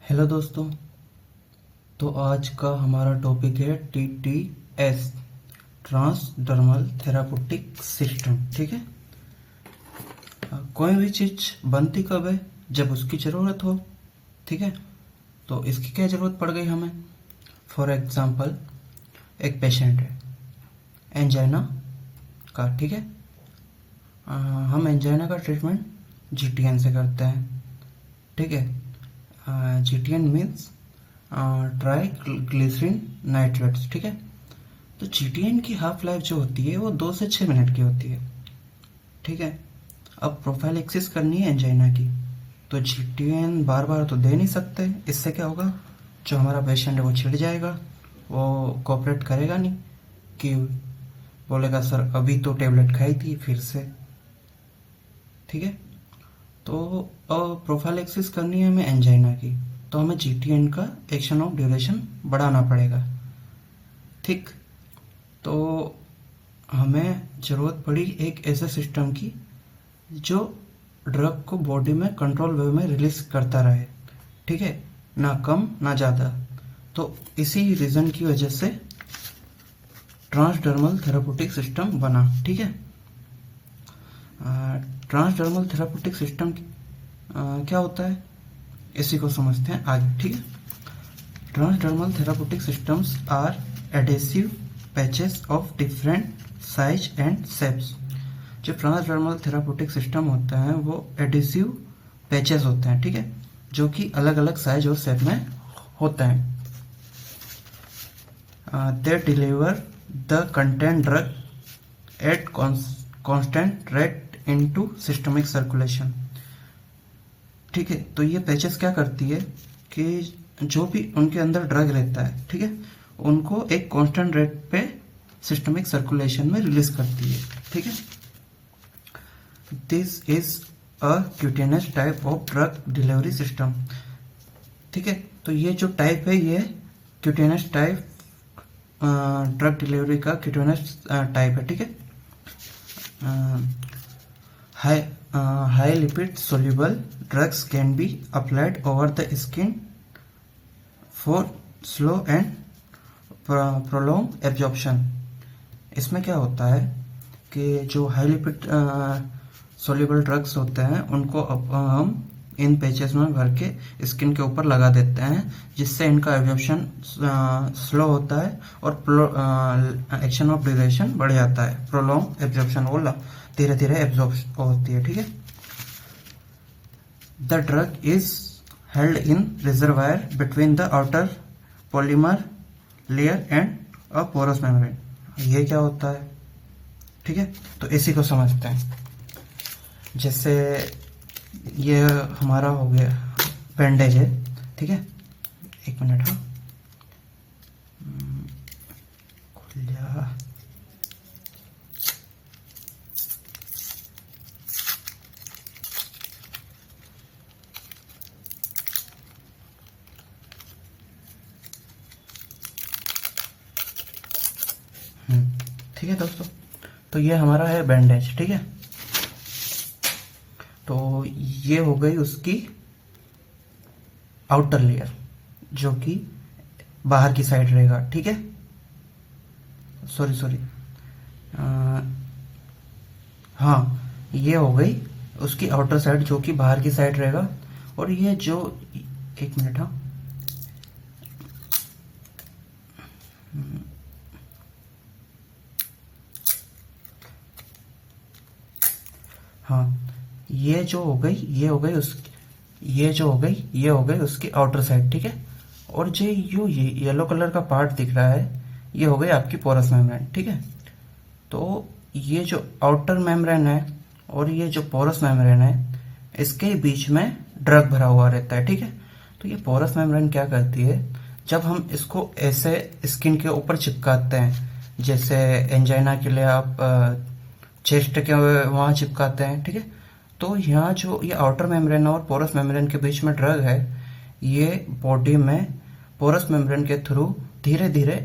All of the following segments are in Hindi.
हेलो दोस्तों। तो आज का हमारा टॉपिक है TTS, ट्रांसडर्मल थेराप्यूटिक सिस्टम। ठीक है। कोई भी चीज़ बनती कब है? जब उसकी ज़रूरत हो। ठीक है। तो इसकी क्या ज़रूरत पड़ गई हमें? फॉर एग्जांपल, एक पेशेंट है एंजाइना का। ठीक है। हम एंजाइना का ट्रीटमेंट GTN से करते हैं। ठीक है। GTN means tri glycerine nitrates. ठीक है। तो GTN की हाफ लाइफ जो होती है वो 2 से 6 मिनट की होती है। ठीक है। अब प्रोफाइलेक्सिस करनी है एंजाइना की, तो GTN बार बार तो दे नहीं सकते। इससे क्या होगा, जो हमारा पेशेंट है वो छिड़ जाएगा, वो कोऑपरेट करेगा नहीं, कि बोलेगा सर अभी तो टेबलेट खाई थी फिर से। ठीक है। तो प्रोफाइलेक्सिस करनी है हमें एंजाइना की, तो हमें GTN का एक्शन ऑफ ड्यूरेशन बढ़ाना पड़ेगा। ठीक। तो हमें ज़रूरत पड़ी एक ऐसे सिस्टम की जो ड्रग को बॉडी में कंट्रोल वे में रिलीज करता रहे। ठीक है। ना कम ना ज़्यादा। तो इसी रीज़न की वजह से ट्रांसडर्मल थेराप्यूटिक सिस्टम बना। ठीक है। ट्रांसडर्मल थेराप्यूटिक सिस्टम क्या होता है, इसी को समझते हैं आगे। ठीक है। Transdermal therapeutic systems are adhesive patches of different size and shapes. जो ट्रांसडर्मल थेराप्यूटिक सिस्टम होते हैं वो एडेसिव पैचेस होते हैं। ठीक है। जो कि अलग अलग साइज और शेप में होते हैं। दे deliver the content drug at constant rate into systemic circulation. ठीक है। तो ये पैचेस क्या करती है कि जो भी उनके अंदर ड्रग रहता है, ठीक है, उनको एक कांस्टेंट रेट पे सिस्टमिक सर्कुलेशन में रिलीज करती है। ठीक है। This is a क्यूटेनस type of drug delivery system. ठीक है। तो ये जो टाइप है ये क्यूटेनस टाइप ड्रग डिलीवरी का क्यूटेनस टाइप है। ठीक है। High lipid soluble drugs can be applied over the skin for slow and prolonged absorption। इसमें क्या होता है कि जो हाई लिपिड सोल्यूबल ड्रग्स होते हैं उनको हम इन पैचेस में भर के स्किन के ऊपर लगा देते हैं, जिससे इनका एब्जॉर्प्शन स्लो होता है और एक्शन ऑफ ड्यूरेशन बढ़ जाता है। प्रोलॉन्ग एब्जॉर्प्शन वो धीरे धीरे एब्जॉर्ब होती है। ठीक है। The drug is held in reservoir between the outer polymer layer and a porous membrane. ये क्या होता है? ठीक है। तो इसी को समझते हैं। जैसे ये हमारा हो गया बैंडेज है। ठीक है। एक मिनट। हाँ, खुल जा। ठीक है दोस्तों। तो ये हमारा है बैंडेज। ठीक है। तो ये हो गई उसकी आउटर लेयर जो कि बाहर की साइड रहेगा। ठीक है। सॉरी हाँ, ये हो गई उसकी आउटर साइड जो कि बाहर की साइड रहेगा। और ये जो, एक मिनट। हाँ, हाँ, ये जो हो गई ये हो गई उस ये जो हो गई ये हो गई उसकी आउटर साइड। ठीक है। और जो ये येलो कलर का पार्ट दिख रहा है ये हो गई आपकी पोरस मेम्ब्रेन। ठीक है। तो ये जो आउटर मेम्ब्रेन है और ये जो पोरस मेम्ब्रेन है इसके बीच में ड्रग भरा हुआ रहता है। ठीक है। तो ये पोरस मेम्ब्रेन क्या करती है, जब हम इसको ऐसे स्किन के ऊपर चिपकाते हैं, जैसे एंजाइना के लिए आप चेस्ट के वहाँ चिपकाते हैं। ठीक है। तो यहाँ जो ये आउटर मेम्ब्रेन और पोरस मेम्ब्रेन के बीच में ड्रग है, ये बॉडी में पोरस मेम्ब्रेन के थ्रू धीरे धीरे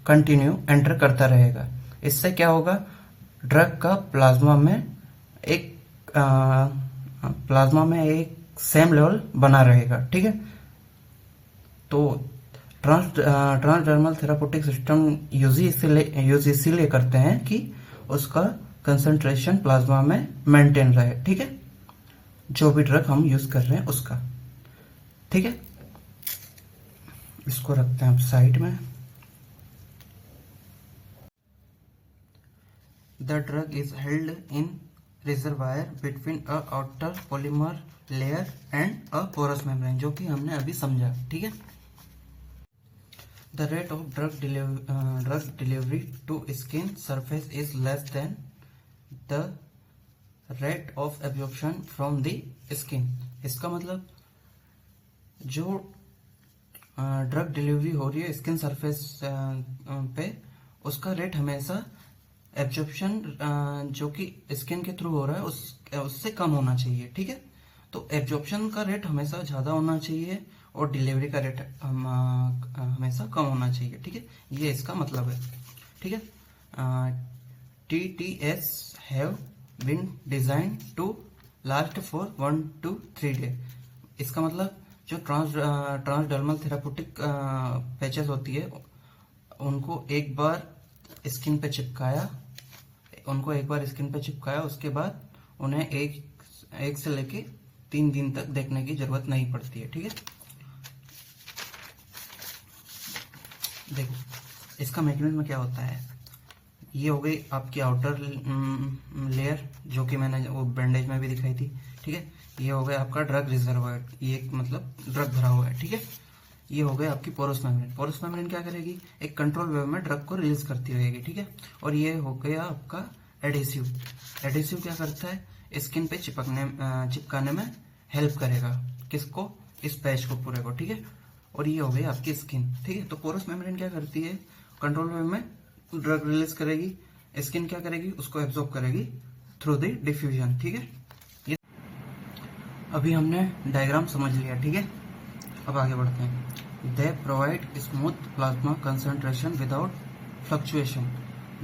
कंटिन्यू एंटर करता रहेगा। इससे क्या होगा, ड्रग का प्लाज्मा में एक सेम लेवल बना रहेगा। ठीक है। तो ट्रांसडर्मल थेरापेटिक सिस्टम यूज इसीलिए करते हैं कि उसका कंसंट्रेशन प्लाज्मा में मेंटेन रहे, ठीक है, जो भी ड्रग हम यूज कर रहे हैं उसका, ठीक है। इसको रखते हैं अब साइड में। The drug is held in reservoir between a outer polymer layer and a porous membrane, जो कि हमने अभी समझा, ठीक है। The rate of drug delivery to skin surface is less than the rate of absorption from the skin. इसका मतलब जो ड्रग डिलीवरी हो रही है स्किन सरफेस पे, उसका रेट हमेशा एब्जॉर्प्शन जो कि स्किन के थ्रू हो रहा है उससे कम होना चाहिए, ठीक है। तो एब्जॉर्प्शन का रेट हमेशा ज़्यादा होना चाहिए और डिलीवरी का रेट हमेशा कम होना चाहिए, ठीक है। ये इसका मतलब है, ठीक है। TTS have been design to last for 1 to 3 day. इसका मतलब जो ट्रांसडर्मल थेरापेटिक पैचेस होती है उनको एक बार स्किन पे चिपकाया, उसके बाद उन्हें एक से लेके 3 दिन तक देखने की जरूरत नहीं पड़ती है, ठीक है। देखो इसका मैकेनिज्म क्या होता है। ये हो गई आपकी आउटर लेयर, जो कि मैंने वो बैंडेज में भी दिखाई थी, ठीक है। ये हो गया आपका ड्रग रिजर्वायर, ये मतलब ड्रग भरा हुआ है, ठीक है। ये हो गया आपकी पोरस मेम्ब्रेन। पोरस मेम्ब्रेन क्या करेगी, एक कंट्रोल वेव में ड्रग को रिलीज करती रहेगी, ठीक है। और ये हो गया आपका एडेसिव। एडेसिव क्या करता है, स्किन पे चिपकाने में हेल्प करेगा, किसको, इस पैच को पूरे को, ठीक है। और ये हो गई आपकी स्किन, ठीक है। तो पोरस मेम्ब्रेन क्या करती है, कंट्रोल वेव में ड्रग रिलीज करेगी, स्किन क्या करेगी, उसको एब्जॉर्ब करेगी थ्रू द डिफ्यूजन, ठीक है। ये अभी हमने डायग्राम समझ लिया, ठीक है। अब आगे बढ़ते हैं। They provide smooth plasma concentration without fluctuation.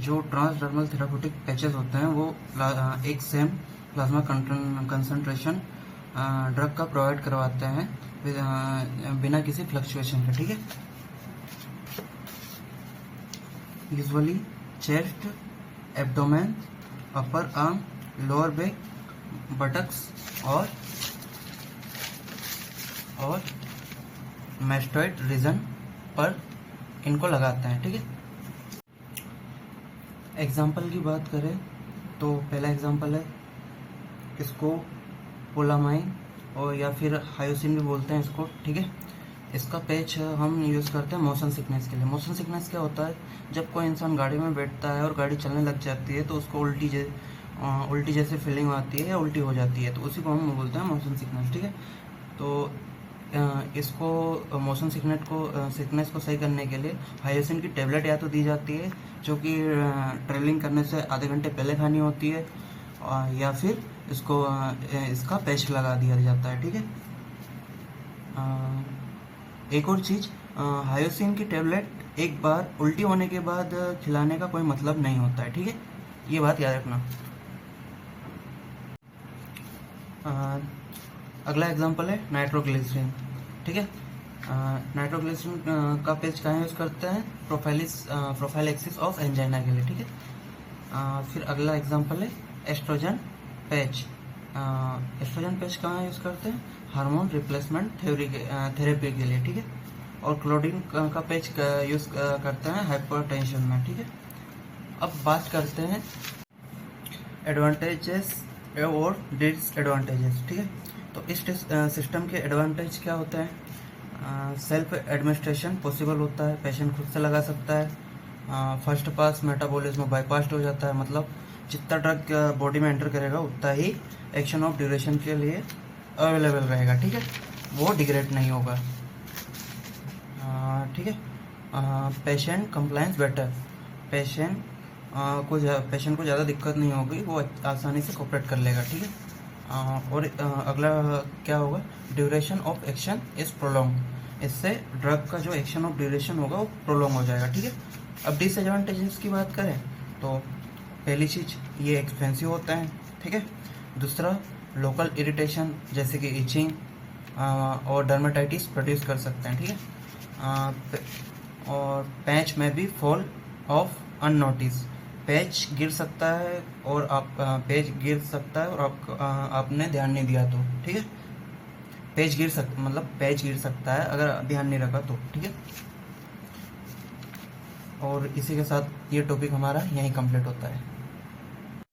जो ट्रांसडर्मल थेरापेटिक पैचेस होते हैं वो एक सेम प्लाज्मा कंसंट्रेशन ड्रग का प्रोवाइड करवाते हैं बिना किसी फ्लक्चुएशन के, ठीक है। Usually chest, abdomen, upper arm, lower back, buttocks और मैस्टोइड रीजन पर इनको लगाते हैं, ठीक है। एग्जाम्पल की बात करें तो पहला एग्जाम्पल है, इसको पोलामाइन और या फिर हायोसिन भी बोलते हैं इसको, ठीक है। इसका पैच हम यूज़ करते हैं मोशन सिकनेस के लिए। मोशन सिकनेस क्या होता है, जब कोई इंसान गाड़ी में बैठता है और गाड़ी चलने लग जाती है तो उसको उल्टी जैसी फीलिंग आती है या उल्टी हो जाती है, तो उसी को हम बोलते हैं मोशन सिकनेस, ठीक है। तो इसको मोशन सिकनेस को सही करने के लिए हायोसिन की टेबलेट या तो दी जाती है, जो कि ट्रेवलिंग करने से आधे घंटे पहले खानी होती है, या फिर इसका पैच लगा दिया जाता है, ठीक है। एक और चीज़, हायोसिन की टेबलेट एक बार उल्टी होने के बाद खिलाने का कोई मतलब नहीं होता है, ठीक है। ये बात याद रखना। अगला एग्जांपल है नाइट्रोग्लिसरीन, ठीक है। नाइट्रोग्लिसरीन का पेज कहाँ यूज़ करते हैं, प्रोफाइलैक्सिस ऑफ एंजाइना के लिए, ठीक है। फिर अगला एग्जांपल है एस्ट्रोजन पैच। एस्ट्रोजन पैच कहाँ यूज़ करते हैं, हार्मोन रिप्लेसमेंट थेरेपी के लिए, ठीक है। और क्लोडीन का पैच यूज़ करते हैं हाइपरटेंशन में, ठीक है। अब बात करते हैं एडवांटेजेस और डिसएडवांटेजेस, ठीक है। तो इस सिस्टम के एडवांटेज क्या होते हैं, सेल्फ एडमिनिस्ट्रेशन पॉसिबल होता है, पेशेंट खुद से लगा सकता है। फर्स्ट पास मेटाबॉलिज्म बाईपास हो जाता है, मतलब जितना ड्रग बॉडी में एंटर करेगा उतना ही एक्शन ऑफ ड्यूरेशन के लिए अवेलेबल रहेगा, ठीक है, वो डिग्रेड नहीं होगा, ठीक है। पेशेंट कंप्लायंस बेटर, पेशेंट को ज़्यादा दिक्कत नहीं होगी, वो आसानी से कोऑपरेट कर लेगा, ठीक है। और अगला क्या होगा, duration of action is prolong, इससे ड्रग का जो एक्शन ऑफ ड्यूरेशन होगा वो प्रोलॉन्ग हो जाएगा, ठीक है। अब डिसएडवांटेजेस की बात करें तो पहली चीज़ ये एक्सपेंसिव होता है, ठीक है। दूसरा लोकल इरिटेशन जैसे कि इचिंग और डर्मेटाइटिस प्रोड्यूस कर सकते हैं, ठीक है। और पेच में भी फॉल ऑफ अननोटिस, पेच गिर सकता है और पेज गिर सकता है और आपने ध्यान नहीं दिया तो, ठीक है। पेज गिर सकता है अगर ध्यान नहीं रखा तो, ठीक है। और इसी के साथ ये टॉपिक हमारा यहीं कंप्लीट होता है।